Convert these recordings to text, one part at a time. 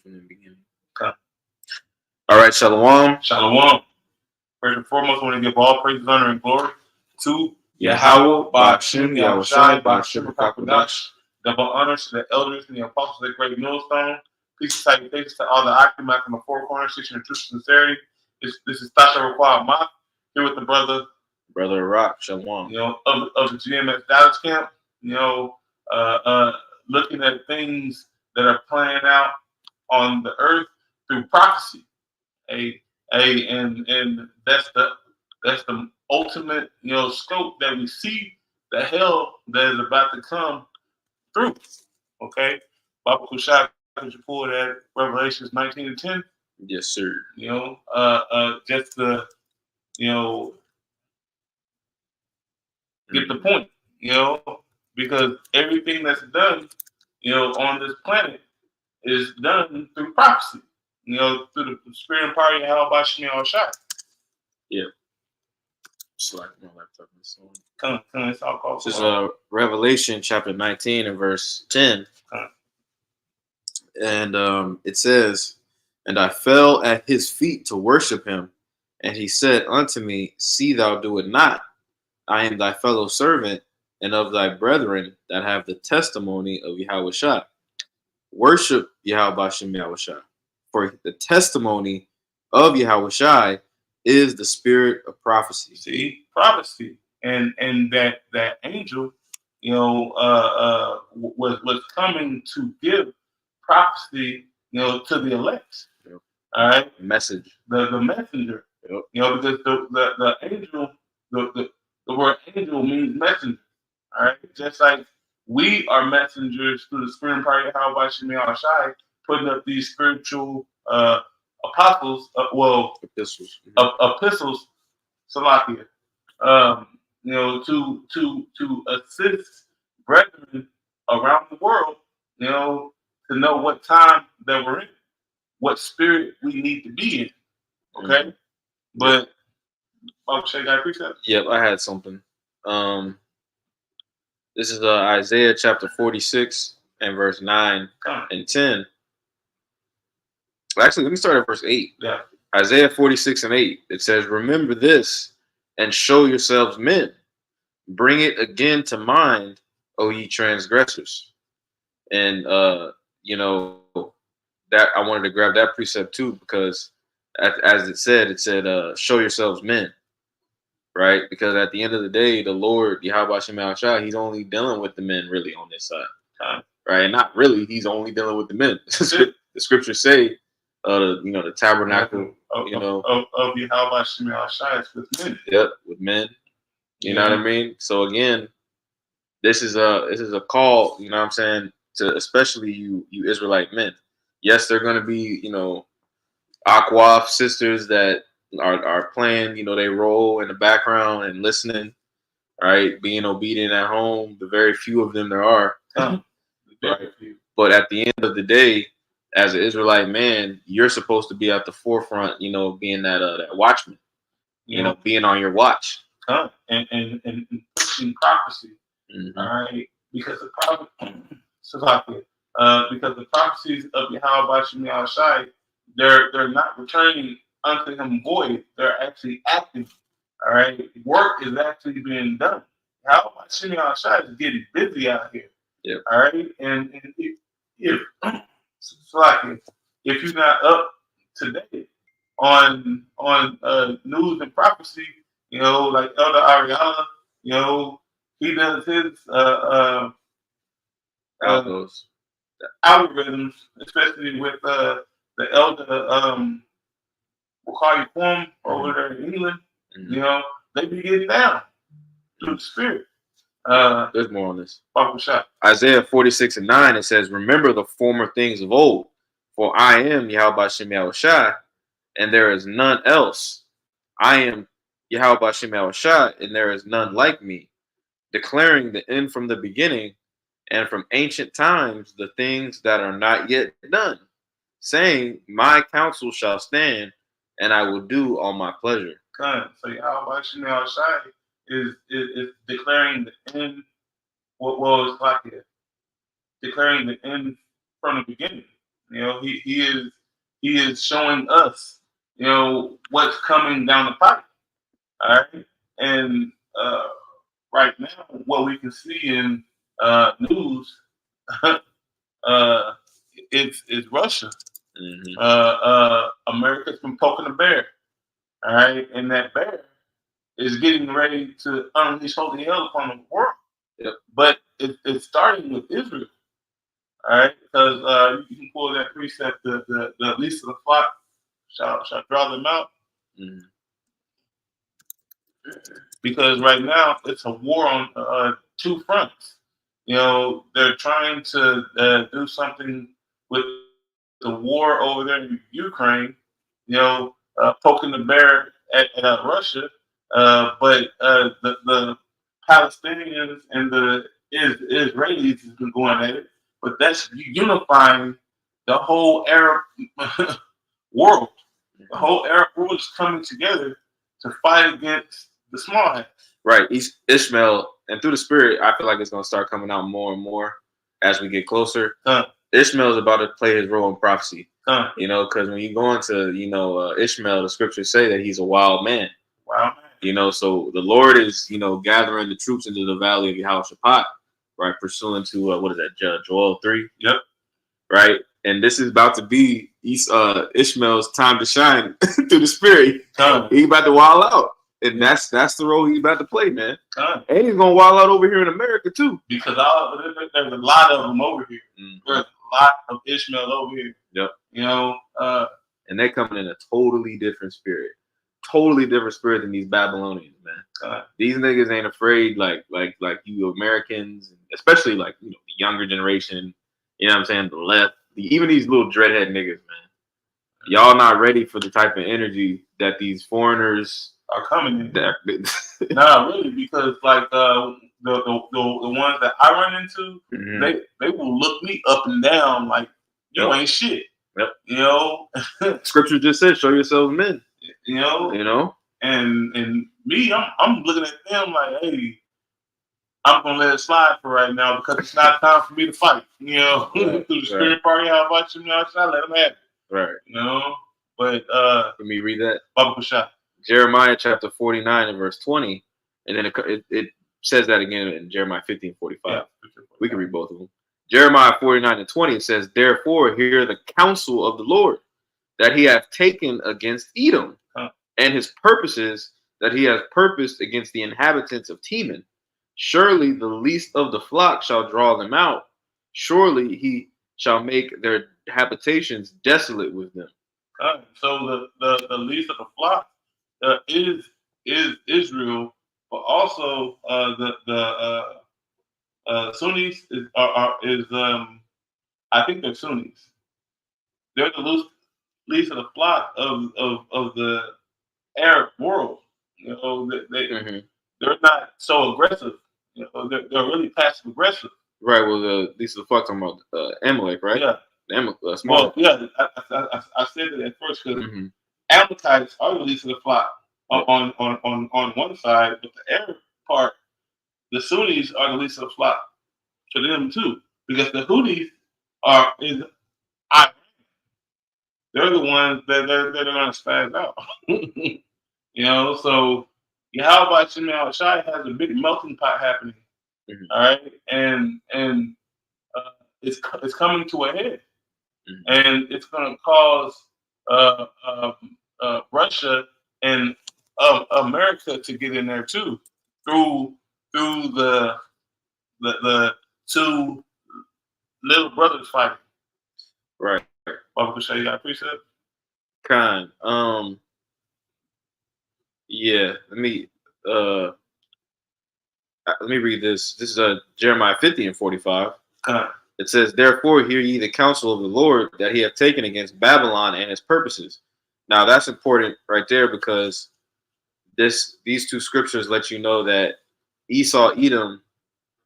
from the beginning. Okay. All right, Shalom. Shalom. First and foremost, I want to give all praise, honor, and glory to Yahweh, Ba'Shem, Yahushai, Ba'Shem, Kakwadash. Double honors to the elders and the apostles of the great millstone. Peace and salutations to all the occupants from the four corners, seeking the truth and sincerity. This is Tasha Raquel Mott, here with the brother Rock, Shalom. Of the GMS Dallas camp. Looking at things that are playing out on the earth through prophecy. And that's the ultimate scope that we see the hell that is about to come through. Okay, Baba Kushak, could you pull that Revelations 19 and 10? Yes, sir. Just to get the point, because everything that's done, on this planet is done through prophecy. Through the spirit and power of Yahweh Ba'Shem Yahushai. Yeah. It's like my laptop is on. Come, it's all called. This is Revelation chapter 19 and verse 10. And it says, "And I fell at his feet to worship him. And he said unto me, See thou do it not. I am thy fellow servant and of thy brethren that have the testimony of Yahushua. Worship Yahweh Ba'Shem Yahushua. For the testimony of Yahushua is the spirit of prophecy." See, prophecy, and that angel, was coming to give prophecy, to the elect. Yep. All right, message, the messenger. Yep. Because the angel, the word angel means messenger. All right, just like we are messengers through the spirit and power of Yahweh Ba'Shem Yahushai, putting up these spiritual apostles, epistles, Salakia, to assist brethren around the world, to know what time that we're in, what spirit we need to be in. Okay, but Shay, got a precept? Yep, I had something. This is Isaiah chapter 46 and verse 9 and 10. Actually, let me start at verse 8. Yeah. Isaiah 46 and 8. It says, "Remember this and show yourselves men. Bring it again to mind, O ye transgressors." And that I wanted to grab that precept too, because as it said, show yourselves men. Right? Because at the end of the day, the Lord, Yahweh Ba'Shem Yahushua, he's only dealing with the men really on this side. Right? Not really, he's only dealing with the men. The scriptures say, the tabernacle, of Yahweh Ba'Shem Yahushua is with men. Yep, with men. You know what I mean? So again, this is a call, you know what I'm saying, to especially you Israelite men. Yes, they're gonna be, Aquaf sisters that are playing, they role in the background and listening, right? Being obedient at home. The very few of them there are. Right? But at the end of the day, as an Israelite man, you're supposed to be at the forefront, being that watchman, being on your watch. And pushing prophecy. Mm-hmm. All right. Because the prophecies of Yahweh Ba'Shem Yahushai, they're not returning unto him void. They're actually active. All right. Work is actually being done. Yahweh Ba'Shem Yahushai is getting busy out here. Yep. All right. And if you're not up to date on news and prophecy, like Elder Ariana, he does his algorithms, especially with the elder we'll call you form over there in England. Mm-hmm. They be getting down through the spirit. There's more on this. Isaiah 46 and 9, it says, "Remember the former things of old, for I am Yahweh Ba'Shem Yahushua, and there is none else. I am Yahweh Ba'Shem Yahushua, and there is none like me, declaring the end from the beginning, and from ancient times the things that are not yet done, saying, My counsel shall stand, and I will do all my pleasure." So Yahweh Ba'Shem Yahushua is declaring the end. What was like it? Declaring the end from the beginning. You know, he is showing us, you know, what's coming down the pipe. All right, and right now, what we can see in news, uh, it's Russia. America's been poking a bear. All right, and that bear is getting ready to unleash holy hell upon the world. Yep. But it's starting with Israel. All right, because you can pull that precept, the least of the flock shall draw them out. Because right now it's a war on two fronts. You know, they're trying to do something with the war over there in Ukraine. You know, poking the bear at Russia, but the Palestinians and the Israelis has been going at it. But that's unifying the whole Arab world. The whole Arab world is coming together to fight against the small hats. Right. Ishmael, and through the Spirit, I feel like it's going to start coming out more and more as we get closer. Ishmael is about to play his role in prophecy. You know, because when you go into, you know, Ishmael, the scriptures say that he's a wild man. Wow. You know, so the Lord is, you know, gathering the troops into the valley of Yehoshaphat, right, pursuant to, what is that, Joel 3? Yep. Right? And this is about to be Ishmael's time to shine through the Spirit. He's about to wild out. And that's the role he's about to play, man. And he's going to wild out over here in America, too. Because there's a lot of them over here. There's a lot of Ishmael over here. Yep. You know, and they're coming in a totally different spirit. Totally different spirit than these Babylonians, man. These niggas ain't afraid like you Americans, especially like, you know, the younger generation, you know what I'm saying, the left, even these little dreadhead niggas, man. Y'all not ready for the type of energy that these foreigners are coming in. Nah, really, because like the ones that I run into, they will look me up and down like you ain't shit. Yep. You know, Scripture just said, "Show yourselves men." You know. You know. And me, I'm looking at them like, hey, I'm gonna let it slide for right now because it's not time for me to fight. You know, through the spirit party, how about you? Now, I let them have it. Right. You know, but let me read that. Baba Shah. Jeremiah chapter 49 and verse 20, and then it says that again in Jeremiah 15:45. Yeah, we can read both of them. Jeremiah 49 and 20, it says, "Therefore hear the counsel of the Lord, that he hath taken against Edom, and his purposes that he hath purposed against the inhabitants of Teman. Surely the least of the flock shall draw them out. Surely he shall make their habitations desolate with them." So the least of the flock is Israel, but also the Sunnis is I think they're Sunnis. They're the least of the flock of the Arab world. You know, they're not so aggressive. You know, they're really passive aggressive. Right. Well, the least of the flock talking about Amalek, right? Yeah. Small. Well, yeah. I said that at first because Amalekites are the least of the flock on one side, but the Arab part, the Sunnis are the least of the flock to them too, because the Houthis is Iran. They're the ones that they're going to spaz out. You know, so Yahweh Shemel Shai has a big melting pot happening. All right, and it's coming to a head, and it's going to cause Russia and America to get in there too through the two little brothers fighting. Right. Baba Kushay, you got a precept? Khan. Yeah. Let me read this. This is Jeremiah 50 and 45. It says, "Therefore hear ye the counsel of the Lord, that he hath taken against Babylon and his purposes." Now that's important right there, because these two scriptures let you know that Esau Edom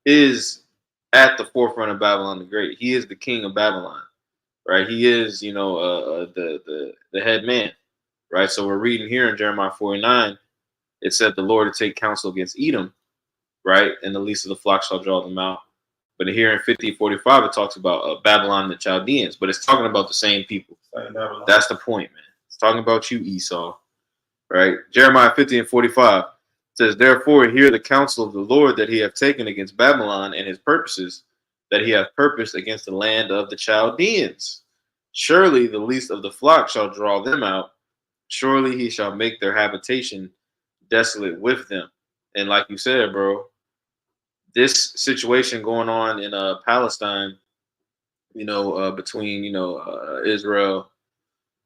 is at the forefront of Babylon the Great. He is the king of Babylon, right? He is, you know, the head man, right? So we're reading here in Jeremiah 49. It said the Lord to take counsel against Edom, right? And the least of the flock shall draw them out. But here in 50:45, it talks about Babylon and the Chaldeans, but it's talking about the same people. That's the point, man. It's talking about you, Esau, right? Jeremiah 50:45 says, "Therefore hear the counsel of the Lord that he hath taken against Babylon, and his purposes that he hath purposed against the land of the Chaldeans. Surely the least of the flock shall draw them out. Surely he shall make their habitation desolate with them." And like you said, bro, this situation going on in Palestine, between Israel,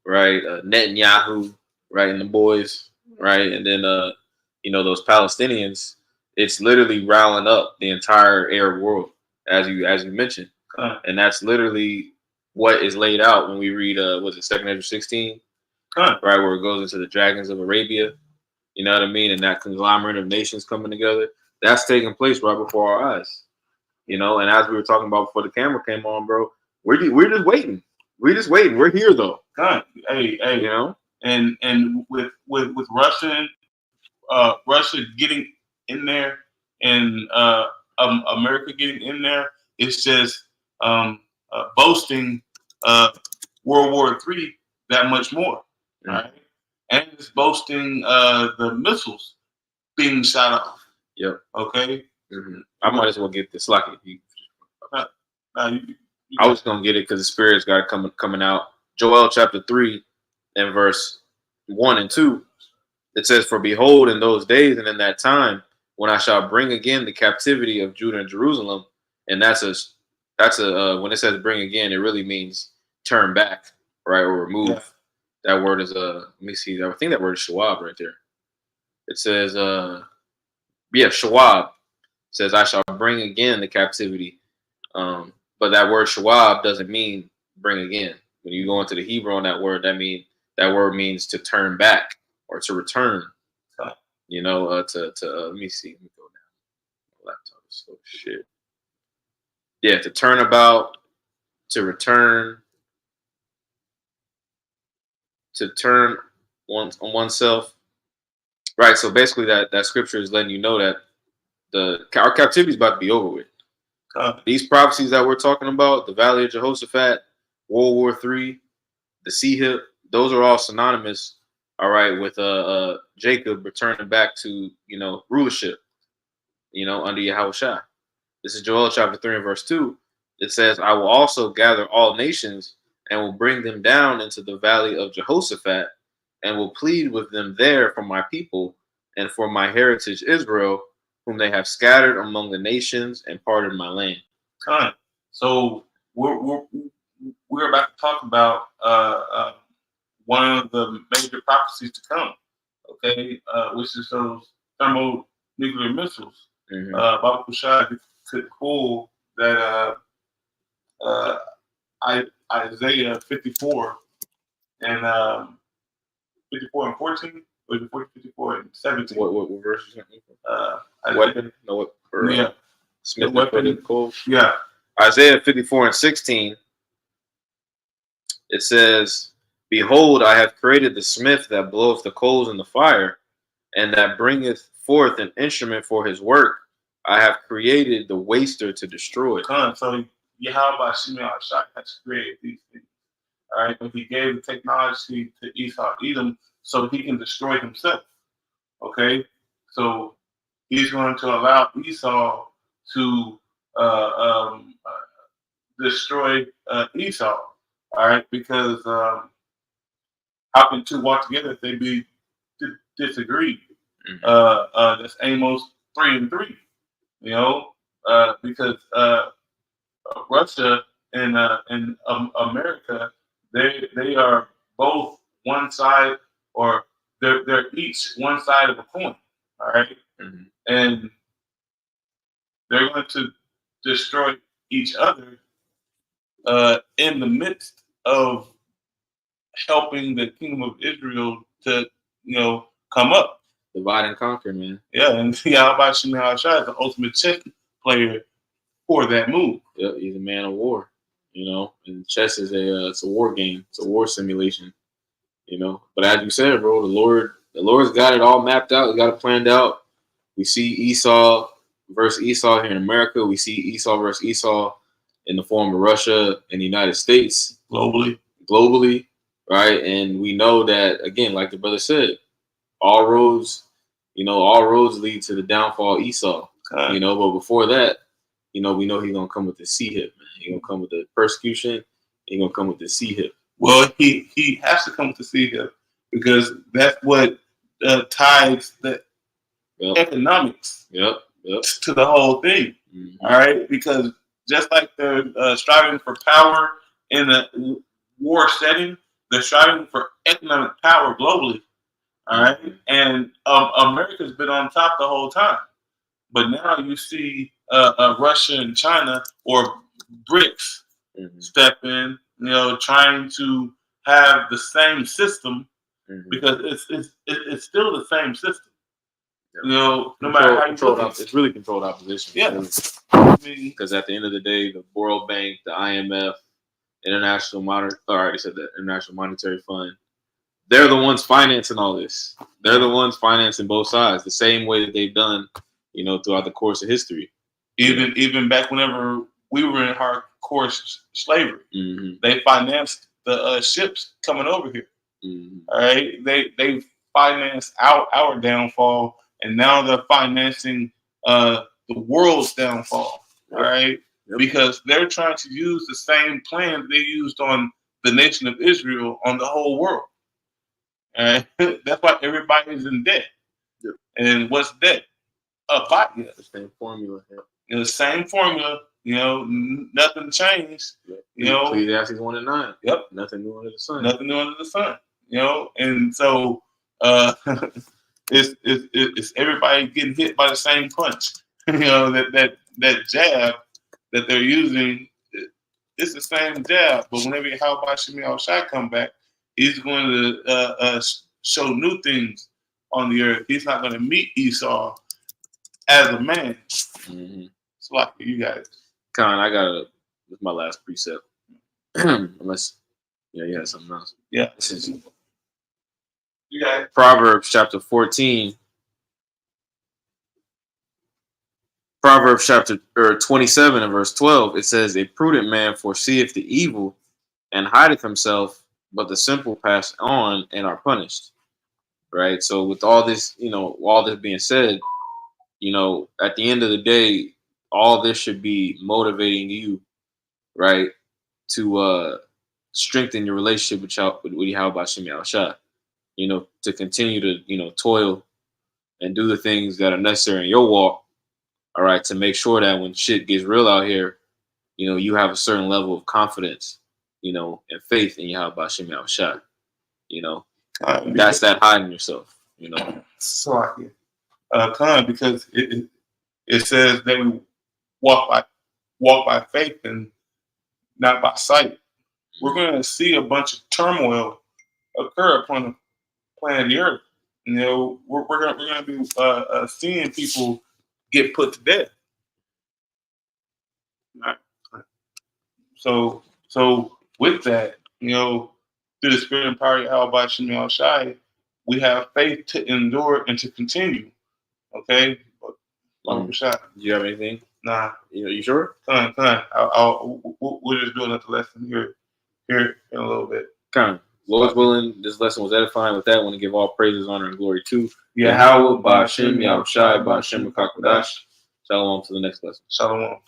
right, Netanyahu, right, and the boys, right, and then those Palestinians, it's literally riling up the entire Arab world, as you mentioned, and that's literally what is laid out when we read was it 2nd Ezra 16, right, where it goes into the dragons of Arabia, you know what I mean, and that conglomerate of nations coming together. That's taking place right before our eyes, and as we were talking about before the camera came on, bro, we're just waiting. We're just waiting. We're here though. Hey, and with Russia getting in there and America getting in there, it's just boasting World War III that much more, right? And it's boasting the missiles being shot off. Yep. Okay. Mm-hmm. I might as well get this. Lucky. I was gonna get it because the Spirit's got coming out. Joel chapter 3 and verse 1 and 2. It says, "For behold, in those days and in that time, when I shall bring again the captivity of Judah and Jerusalem," and that's a when it says bring again, it really means turn back, right, or remove. Yeah. That word is let me see. I think that word is shawab right there. It says shawab says, "I shall bring again the captivity." But that word shawab doesn't mean bring again. When you go into the Hebrew on that word, that word means to turn back or to return. To let me see. Let me go down. My laptop is so shit. Yeah, to turn about, to return, to turn on oneself. Right. So basically, that scripture is letting you know that our captivity is about to be over with. These prophecies that we're talking about, the Valley of Jehoshaphat, World War III, the Sea Hip, those are all synonymous, all right, with Jacob returning back to rulership, under Yahushua. This is Joel chapter 3 and verse 2. It says, "I will also gather all nations and will bring them down into the Valley of Jehoshaphat and will plead with them there for my people and for my heritage Israel, whom they have scattered among the nations and parted my land." So we're about to talk about one of the major prophecies to come, okay, which is those thermonuclear missiles. Baba Kushai could pull that Isaiah 54 and 54 and 14, or 54 and 17. What verse is that? Weapon? No, what? Yeah. Smith weapon. Yeah. Isaiah 54 and 16. It says, "Behold, I have created the smith that bloweth the coals in the fire, and that bringeth forth an instrument for his work. I have created the waster to destroy." So Yahweh Shimei Ashak has created these things. All right, but he gave the technology to Esau Edom so he can destroy himself. Okay, so he's going to allow Esau to destroy Esau. All right, because how can two walk together if they be disagreed? That's Amos 3 and 3. Because Russia and America, they are both one side, or they're each one side of a coin. All right, and they're going to destroy each other in the midst of helping the kingdom of Israel to come up. Divide and conquer, man. Yeah, and Yahweh Shimei Hashai is the ultimate chess player for that move. Yeah, he's a man of war. And chess is it's a war game. It's a war simulation. But as you said, bro, the Lord's got it all mapped out. He got it planned out. We see Esau, versus Esau here in America. We see Esau versus Esau in the form of Russia and the United States globally, right? And we know that, again, like the brother said, all roads lead to the downfall of Esau. But before that, we know he's gonna come with the C hip, man. He's gonna come with the persecution. He's gonna come with the C hip. Well, he has to come with the C hip because that's what ties the economics to the whole thing. All right, because just like they're striving for power in a war setting, they're striving for economic power globally. All right, and America's been on top the whole time, but now you see Russia and China or BRICS step in, trying to have the same system because it's still the same system. No matter how you look at it. It's really controlled opposition. Yeah. Because at the end of the day, the World Bank, the IMF, International Monetary Fund, they're the ones financing all this. They're the ones financing both sides the same way that they've done, throughout the course of history. Even back whenever we were in hardcore slavery, they financed the ships coming over here. All right, they financed our downfall, and now they're financing the world's downfall. All right, because they're trying to use the same plan they used on the nation of Israel on the whole world. And that's why everybody's in debt. And what's debt? The same formula. The same formula. Nothing changed. Ecclesiastes 1:9. Yep. Nothing new under the sun. Nothing new under the sun. And so it's everybody getting hit by the same punch. That jab that they're using, it's the same jab. But whenever Yahweh Shemi Al-Shai come back, he's going to show new things on the earth. He's not going to meet Esau as a man. It's like you guys. This is my last precept. Unless, you had something else. Yeah. You got Proverbs chapter 14. Proverbs chapter 27 and verse 12. It says, "A prudent man foreseeth the evil and hideth himself, but the simple pass on and are punished." Right. So with all this, all this being said, at the end of the day, all this should be motivating you, right, to strengthen your relationship with Yahweh Shemi Al-Shai, to continue to, toil and do the things that are necessary in your walk, all right, to make sure that when shit gets real out here, you have a certain level of confidence, and faith in Yahweh Shemi Al-Shai, that's that hiding yourself, So because it says that we walk by faith and not by sight. We're going to see a bunch of turmoil occur upon the planet Earth. We're going to be seeing people get put to death. Right. So with that, through the spirit and power of Yahweh Shemi Al-Shai, we have faith to endure and to continue. Okay. Do you have anything? Nah. You sure? Come on. We'll just do another lesson here in a little bit. Lord's willing, this lesson was edifying. With that, I want to give all praises, honor, and glory to Yahweh, Ba'ashem, Yahushai, Ba'ashem, Makakwadash. Shalom to the next lesson. Shalom.